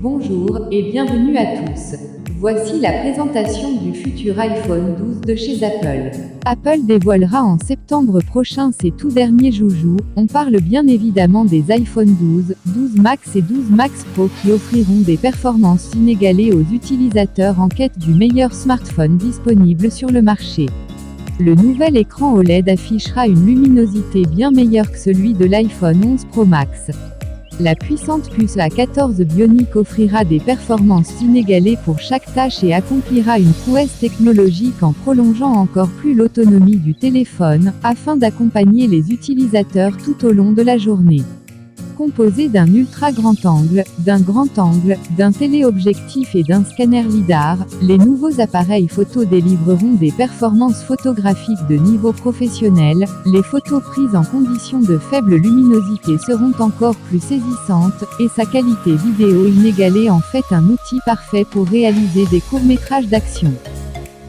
Bonjour et bienvenue à tous. Voici la présentation du futur iPhone 12 de chez Apple. Apple dévoilera en septembre prochain ses tout derniers joujoux. On parle bien évidemment des iPhone 12, 12 Max et 12 Max Pro qui offriront des performances inégalées aux utilisateurs en quête du meilleur smartphone disponible sur le marché. Le nouvel écran OLED affichera une luminosité bien meilleure que celui de l'iPhone 11 Pro Max. La puissante puce A14 Bionic offrira des performances inégalées pour chaque tâche et accomplira une prouesse technologique en prolongeant encore plus l'autonomie du téléphone, afin d'accompagner les utilisateurs tout au long de la journée. Composé d'un ultra grand angle, d'un téléobjectif et d'un scanner LiDAR, les nouveaux appareils photo délivreront des performances photographiques de niveau professionnel. Les photos prises en conditions de faible luminosité seront encore plus saisissantes, et sa qualité vidéo inégalée en fait un outil parfait pour réaliser des courts-métrages d'action.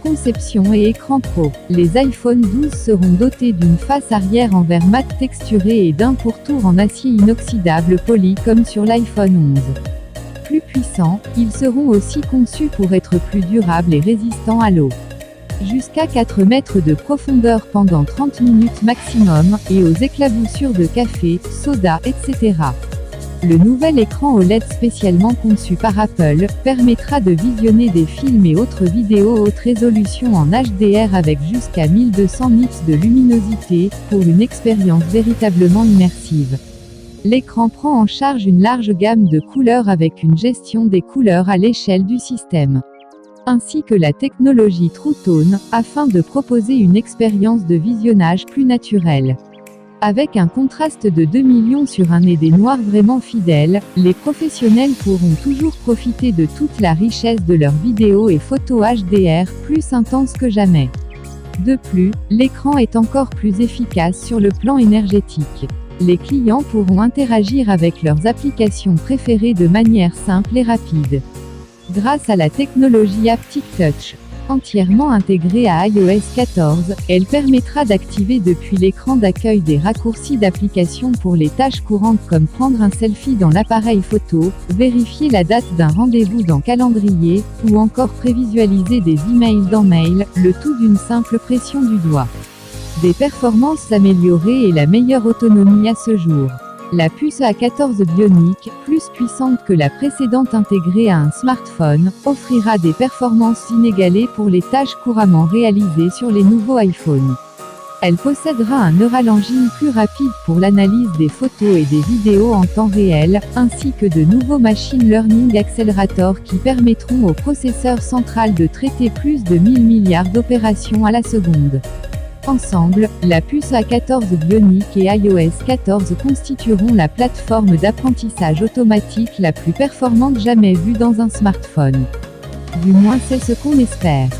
Conception et écran pro. Les iPhone 12 seront dotés d'une face arrière en verre mat texturé et d'un pourtour en acier inoxydable poli comme sur l'iPhone 11. Plus puissants, ils seront aussi conçus pour être plus durables et résistants à l'eau. Jusqu'à 4 mètres de profondeur pendant 30 minutes maximum, et aux éclaboussures de café, soda, etc. Le nouvel écran OLED spécialement conçu par Apple, permettra de visionner des films et autres vidéos haute résolution en HDR avec jusqu'à 1200 nits de luminosité, pour une expérience véritablement immersive. L'écran prend en charge une large gamme de couleurs avec une gestion des couleurs à l'échelle du système, ainsi que la technologie True Tone, afin de proposer une expérience de visionnage plus naturelle. Avec un contraste de 2 millions sur un et des noirs vraiment fidèles, les professionnels pourront toujours profiter de toute la richesse de leurs vidéos et photos HDR, plus intenses que jamais. De plus, l'écran est encore plus efficace sur le plan énergétique. Les clients pourront interagir avec leurs applications préférées de manière simple et rapide. Grâce à la technologie Haptic Touch, entièrement intégrée à iOS 14, elle permettra d'activer depuis l'écran d'accueil des raccourcis d'application pour les tâches courantes comme prendre un selfie dans l'appareil photo, vérifier la date d'un rendez-vous dans Calendrier, ou encore prévisualiser des emails dans Mail, le tout d'une simple pression du doigt. Des performances améliorées et la meilleure autonomie à ce jour. La puce A14 Bionic, plus puissante que la précédente intégrée à un smartphone, offrira des performances inégalées pour les tâches couramment réalisées sur les nouveaux iPhones. Elle possédera un Neural Engine plus rapide pour l'analyse des photos et des vidéos en temps réel, ainsi que de nouveaux Machine Learning Accelerators qui permettront au processeur central de traiter plus de 1000 milliards d'opérations à la seconde. Ensemble, la puce A14 Bionic et iOS 14 constitueront la plateforme d'apprentissage automatique la plus performante jamais vue dans un smartphone. Du moins c'est ce qu'on espère.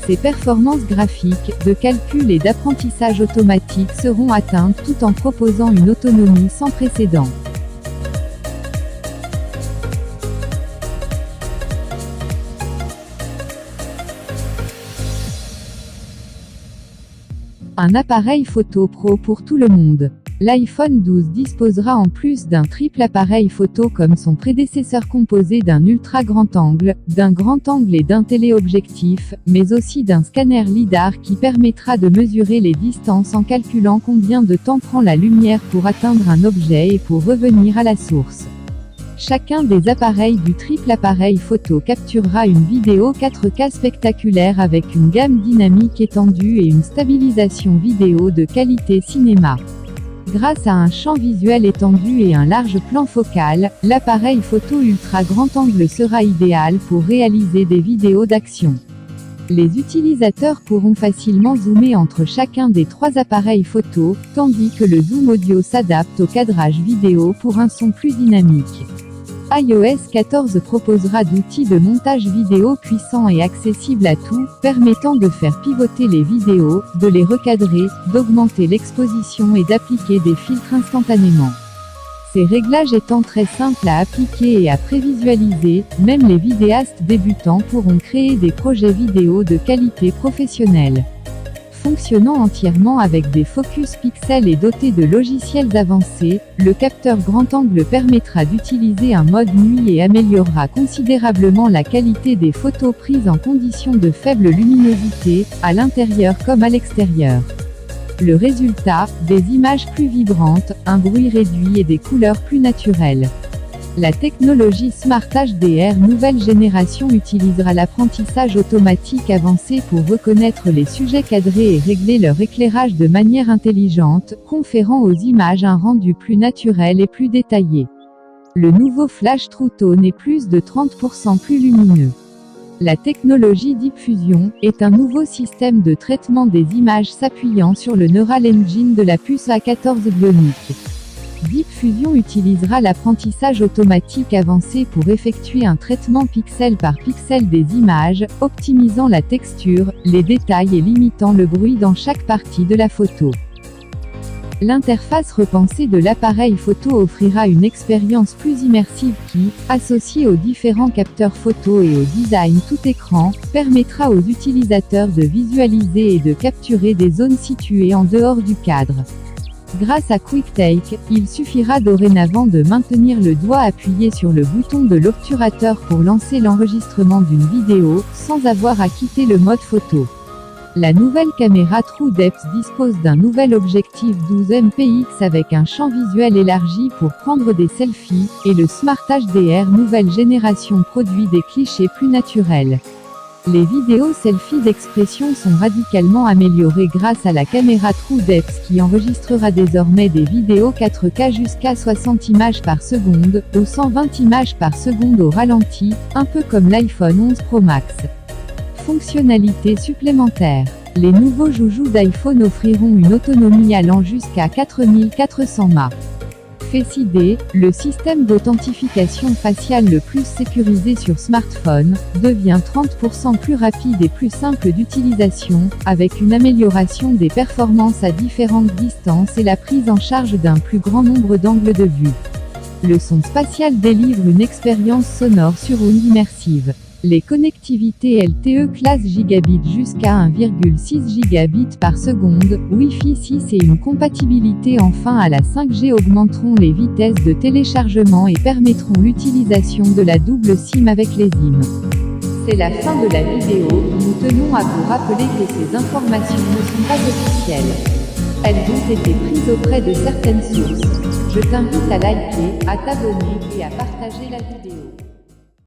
Ces performances graphiques, de calcul et d'apprentissage automatique seront atteintes tout en proposant une autonomie sans précédent. Un appareil photo pro pour tout le monde. L'iPhone 12 disposera en plus d'un triple appareil photo comme son prédécesseur composé d'un ultra grand angle et d'un téléobjectif, mais aussi d'un scanner LiDAR qui permettra de mesurer les distances en calculant combien de temps prend la lumière pour atteindre un objet et pour revenir à la source. Chacun des appareils du triple appareil photo capturera une vidéo 4K spectaculaire avec une gamme dynamique étendue et une stabilisation vidéo de qualité cinéma. Grâce à un champ visuel étendu et un large plan focal, l'appareil photo ultra grand angle sera idéal pour réaliser des vidéos d'action. Les utilisateurs pourront facilement zoomer entre chacun des 3 appareils photo, tandis que le zoom audio s'adapte au cadrage vidéo pour un son plus dynamique. iOS 14 proposera d'outils de montage vidéo puissants et accessibles à tous, permettant de faire pivoter les vidéos, de les recadrer, d'augmenter l'exposition et d'appliquer des filtres instantanément. Ces réglages étant très simples à appliquer et à prévisualiser, même les vidéastes débutants pourront créer des projets vidéo de qualité professionnelle. Fonctionnant entièrement avec des focus pixels et doté de logiciels avancés, le capteur grand angle permettra d'utiliser un mode nuit et améliorera considérablement la qualité des photos prises en conditions de faible luminosité, à l'intérieur comme à l'extérieur. Le résultat, des images plus vibrantes, un bruit réduit et des couleurs plus naturelles. La technologie Smart HDR nouvelle génération utilisera l'apprentissage automatique avancé pour reconnaître les sujets cadrés et régler leur éclairage de manière intelligente, conférant aux images un rendu plus naturel et plus détaillé. Le nouveau Flash True Tone est plus de 30% plus lumineux. La technologie Deep Fusion est un nouveau système de traitement des images s'appuyant sur le Neural Engine de la puce A14 Bionic. Deep Fusion utilisera l'apprentissage automatique avancé pour effectuer un traitement pixel par pixel des images, optimisant la texture, les détails et limitant le bruit dans chaque partie de la photo. L'interface repensée de l'appareil photo offrira une expérience plus immersive qui, associée aux différents capteurs photo et au design tout écran, permettra aux utilisateurs de visualiser et de capturer des zones situées en dehors du cadre. Grâce à QuickTake, il suffira dorénavant de maintenir le doigt appuyé sur le bouton de l'obturateur pour lancer l'enregistrement d'une vidéo, sans avoir à quitter le mode photo. La nouvelle caméra TrueDepth dispose d'un nouvel objectif 12 MP avec un champ visuel élargi pour prendre des selfies, et le Smart HDR nouvelle génération produit des clichés plus naturels. Les vidéos selfies d'expression sont radicalement améliorées grâce à la caméra TrueDepth qui enregistrera désormais des vidéos 4K jusqu'à 60 images par seconde, ou 120 images par seconde au ralenti, un peu comme l'iPhone 11 Pro Max. Fonctionnalités supplémentaires. Les nouveaux joujoux d'iPhone offriront une autonomie allant jusqu'à 4400 mAh. Face ID, le système d'authentification faciale le plus sécurisé sur smartphone, devient 30% plus rapide et plus simple d'utilisation, avec une amélioration des performances à différentes distances et la prise en charge d'un plus grand nombre d'angles de vue. Le son spatial délivre une expérience sonore sur onde immersive. Les connectivités LTE classe gigabit jusqu'à 1,6 gigabit par seconde, Wi-Fi 6 et une compatibilité enfin à la 5G augmenteront les vitesses de téléchargement et permettront l'utilisation de la double SIM avec les SIM. C'est la fin de la vidéo, nous tenons à vous rappeler que ces informations ne sont pas officielles. Elles ont été prises auprès de certaines sources. Je t'invite à liker, à t'abonner et à partager la vidéo.